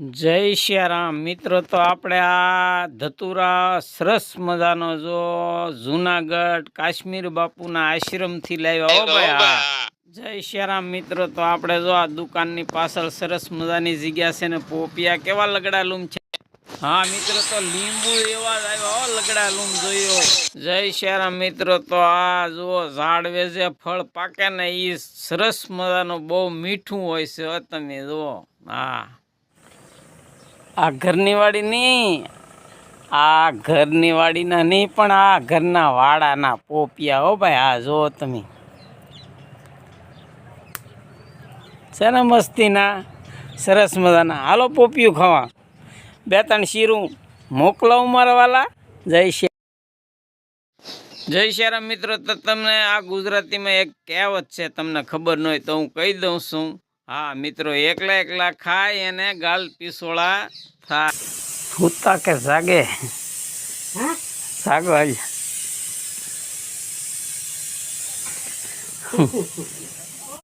જય શ્યારામ મિત્રો, તો આપણે આ ધતુરા સરસ મજાનો જો જુનાગઢ કાશ્મીર બાપુના આશ્રમથી લાવ્યા હો ભાઈ. હા, જય શ્યારામ મિત્રો, તો આપણે જો આ દુકાનની પાછળ સરસ મજાની જગ્યા છે ને પોપિયા કેવા લગડા લૂમ છે. હા મિત્રો, તો લીંબુ એવા જ આવ્યા હો, લગડા લૂમ જોયો. જય શ્યારામ મિત્રો, તો આ જુઓ ઝાડવે જે ફળ પાકે ને એ સરસ મજાનું બહુ મીઠું હોય છે. તમે જુઓ, હા આ ઘરની વાડી નહીં, આ ઘરની વાડીના નહીં પણ આ ઘરના વાડાના પોપિયા હો ભાઈ. આ જુઓ તમે, છે ને મસ્તીના સરસ મજાના. હાલો પોપિયું ખાવા, 2-3 શીરું મોકલાવું મારા વાલા. જય શ્યારામ મિત્રો, તો તમને આ ગુજરાતીમાં એક કહેવત છે, તમને ખબર ન હોય તો હું કહી દઉં છું. હા મિત્રો, એકલા ખાય અને ગાલ પીસોળા થાય. સૂતા કે જાગે? જાગો આજ.